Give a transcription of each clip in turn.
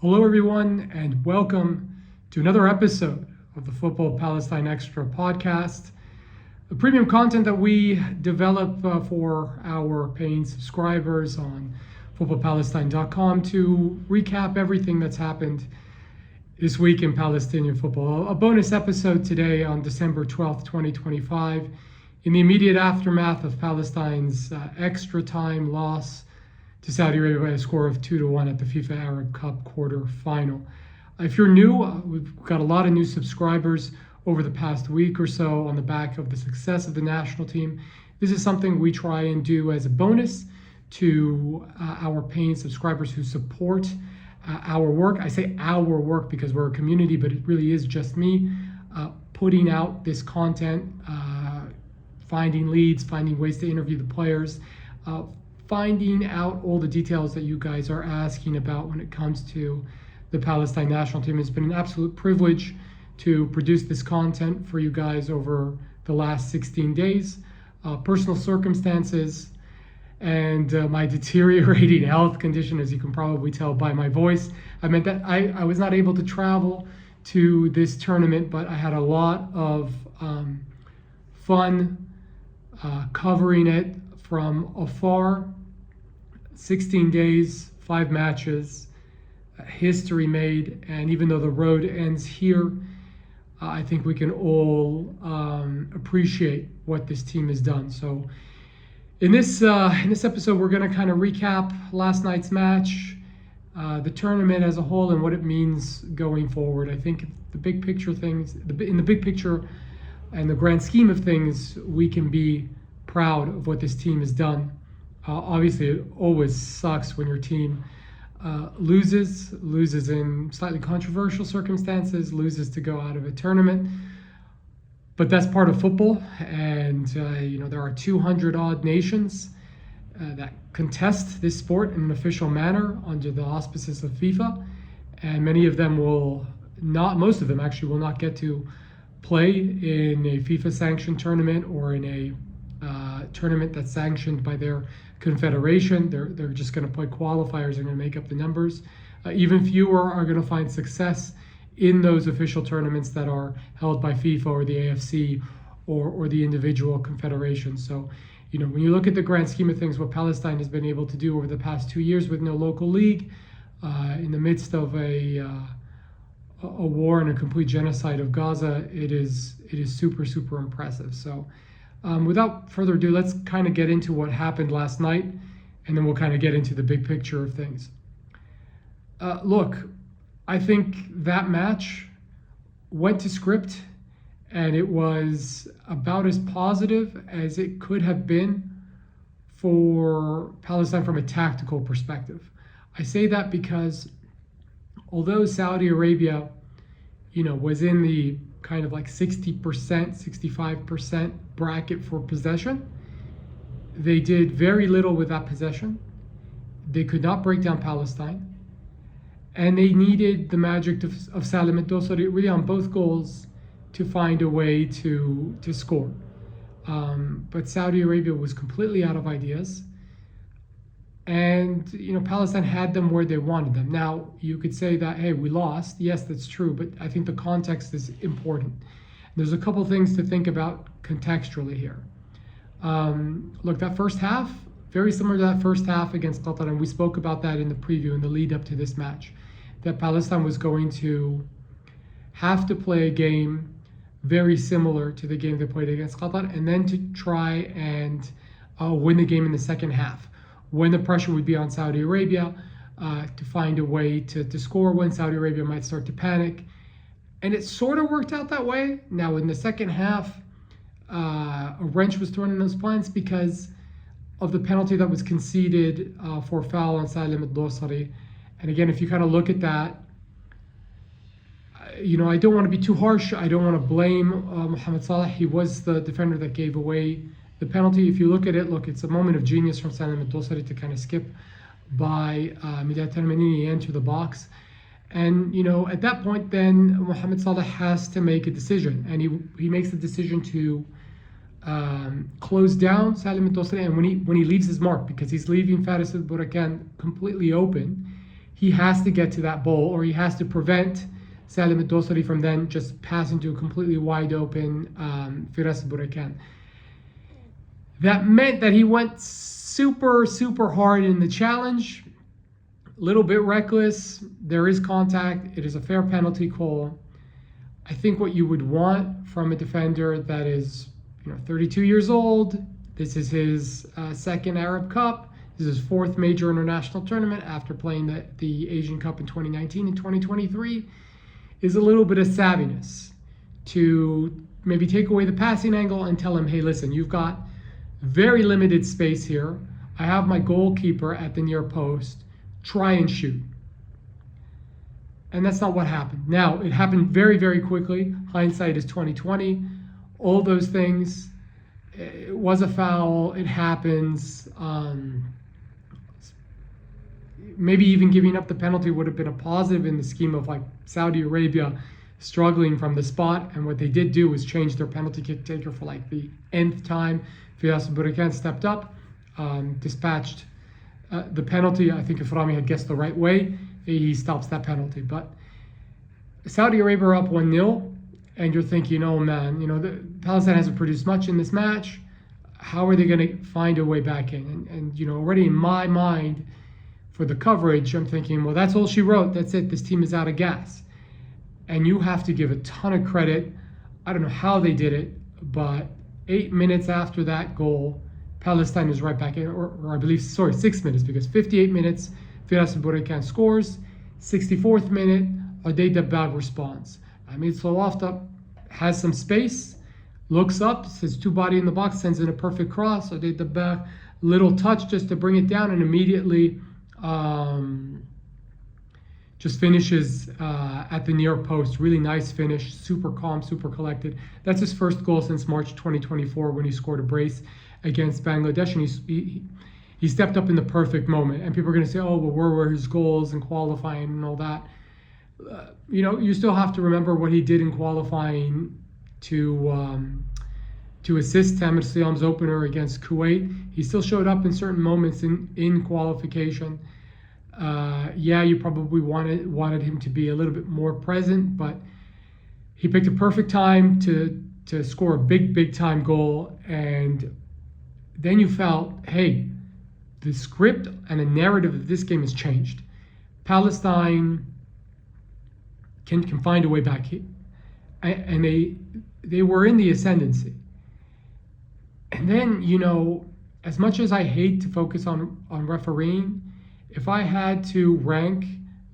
Hello everyone and welcome to another episode of the Football Palestine Extra podcast, the premium content that we develop for our paying subscribers on footballpalestine.com to recap everything that's happened this week in Palestinian football. A bonus episode today on December 12th, 2025, in the immediate aftermath of Palestine's extra time loss to Saudi Arabia by a score of 2-1 at the FIFA Arab Cup quarterfinal. If you're new, we've got a lot of new subscribers over the past week or so on the back of the success of the national team. This is something we try and do as a bonus to our paying subscribers who support our work. I say our work because we're a community, but it really is just me putting out this content, finding leads, finding ways to interview the players, finding out all the details that you guys are asking about when it comes to the Palestine national team. It's been an absolute privilege to produce this content for you guys over the last 16 days. Personal circumstances and my deteriorating health condition, as you can probably tell by my voice, I meant that I was not able to travel to this tournament, but I had a lot of fun covering it from afar. 16 days, 5 matches, history made, and even though the road ends here, I think we can all appreciate what this team has done. So in this episode, we're going to kind of recap last night's match, the tournament as a whole, and what it means going forward. I think the big picture things, in the big picture and the grand scheme of things, we can be proud of what this team has done. Obviously, it always sucks when your team loses in slightly controversial circumstances, loses to go out of a tournament. But that's part of football, and there are 200 odd nations that contest this sport in an official manner under the auspices of FIFA, and many of them most of them actually will not get to play in a FIFA sanctioned tournament or in a tournament that's sanctioned by their confederation. They're just going to play qualifiers and going to make up the numbers. Even fewer are going to find success in those official tournaments that are held by FIFA or the AFC or the individual confederations. So, when you look at the grand scheme of things, what Palestine has been able to do over the past 2 years with no local league, in the midst of a war and a complete genocide of Gaza, it is super, super impressive. So without further ado, let's kind of get into what happened last night, and then we'll kind of get into the big picture of things. Look, I think that match went to script, and it was about as positive as it could have been for Palestine from a tactical perspective. I say that because although Saudi Arabia, was in the kind of like 60%, 65% bracket for possession, they did very little with that possession. They could not break down Palestine, and they needed the magic of Salim al-Dosari really on both goals to find a way to score. But Saudi Arabia was completely out of ideas, and Palestine had them where they wanted them. Now you could say that, hey, we lost. Yes, that's true, but I think the context is important. There's a couple things to think about contextually here. Look, that first half, very similar to that first half against Qatar, and we spoke about that in the preview in the lead up to this match, that Palestine was going to have to play a game very similar to the game they played against Qatar, and then to try and win the game in the second half, when the pressure would be on Saudi Arabia to find a way to score, when Saudi Arabia might start to panic. And it sort of worked out that way. Now, in the second half, a wrench was thrown in those plans because of the penalty that was conceded for foul on Salim al-Dosari. And again, if you kind of look at that, I don't want to be too harsh. I don't want to blame Mohamed Salah. He was the defender that gave away the penalty. If you look at it, it's a moment of genius from Salim al-Dosari to kind of skip by Midhat al-Manini into the box. And, at that point, then Mohamed Salah has to make a decision. And he makes the decision to close down Salim al-Dosari. And when he leaves his mark, because he's leaving Faris al-Burakan completely open, he has to get to that goal, or he has to prevent Salim al-Dosari from then just passing to a completely wide open Firas Burakan. That meant that he went super, super hard in the challenge, a little bit reckless. There is contact. It is a fair penalty call. I think what you would want from a defender that is 32 years old, this is his second Arab Cup, this is his fourth major international tournament after playing the Asian Cup in 2019 and 2023, is a little bit of savviness to maybe take away the passing angle and tell him, hey, listen, you've got very limited space here. I have my goalkeeper at the near post. Try and shoot. And that's not what happened. Now, it happened very, very quickly. Hindsight is 2020. All those things. It was a foul. It happens. Maybe even giving up the penalty would have been a positive in the scheme of like Saudi Arabia struggling from the spot. And what they did do was change their penalty kick taker for like the nth time. Firas Burakan stepped up, dispatched the penalty. I think if Rami had guessed the right way, he stops that penalty. But Saudi Arabia are up 1-0, and you're thinking, oh man, Palestine hasn't produced much in this match. How are they going to find a way back in? And already in my mind, for the coverage, I'm thinking, well, that's all she wrote. That's it. This team is out of gas. And you have to give a ton of credit. I don't know how they did it, but 8 minutes after that goal, Palestine is right back in, or I believe, 6 minutes, because 58 minutes, Firas Burakan scores. 64th minute, Odey Dabbagh responds. Hamid Salafta has some space, looks up, says two body in the box, sends in a perfect cross. Odey Dabbagh, little touch just to bring it down, and immediately just finishes at the near post. Really nice finish, super calm, super collected. That's his first goal since March 2024 when he scored a brace against Bangladesh, and he stepped up in the perfect moment. And people are going to say, oh, well, where were his goals in qualifying and all that? You still have to remember what he did in qualifying to assist Tamir Siam's opener against Kuwait. He still showed up in certain moments in qualification. You probably wanted him to be a little bit more present, but he picked a perfect time to score a big time goal. And then you felt, hey, the script and the narrative of this game has changed. Palestine can find a way back, and they were in the ascendancy. And then, as much as I hate to focus on refereeing, if I had to rank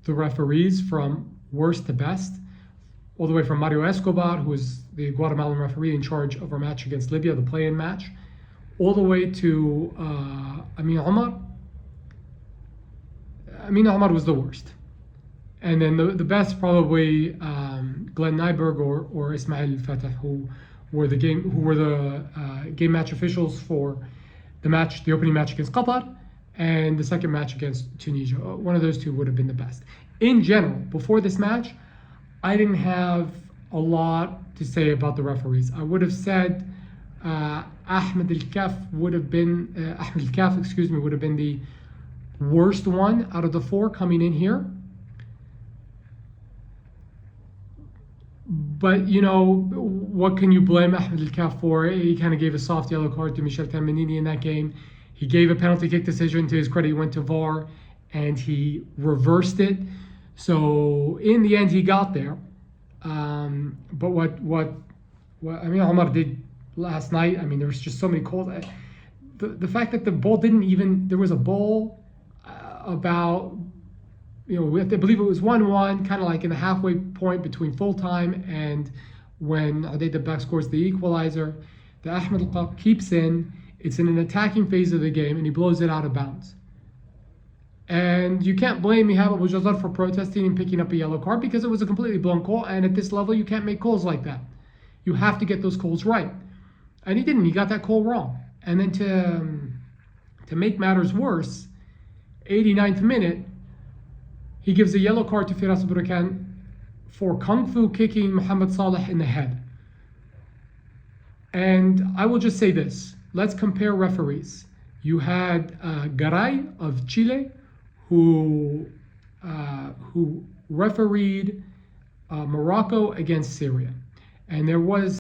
the referees from worst to best, all the way from Mario Escobar, who was the Guatemalan referee in charge of our match against Libya, the play-in match, all the way to Amin Omar. Amin Omar was the worst. And then the best probably Glenn Nyberg or Ismail Fatah, who were the game match officials for the opening match against Qatar and the second match against Tunisia. One of those two would have been the best. In general, before this match, I didn't have a lot to say about the referees. I would have said Ahmed El-Kaf would have been the worst one out of the four coming in here. But, what can you blame Ahmed El-Kaf for? He kind of gave a soft yellow card to Michel Tamanini in that game. He gave a penalty kick decision. To his credit, he went to VAR and he reversed it. So in the end, he got there. But what Omar did last night, there was just so many calls. The fact that the ball there was a ball about, I believe it was 1-1, kind of like in the halfway point between full time and when Odey Dabbagh scores the equalizer. The Ahmed El-Kaf keeps in. It's in an attacking phase of the game, and he blows it out of bounds. And you can't blame Mihab Abu Jazar for protesting and picking up a yellow card, because it was a completely blown call, and at this level, you can't make calls like that. You have to get those calls right. And he didn't. He got that call wrong. And then to make matters worse, 89th minute, he gives a yellow card to Firas Burakan for kung fu kicking Mohamed Saleh in the head. And I will just say this. Let's compare referees. You had Garay of Chile, who who refereed Morocco against Syria. And there was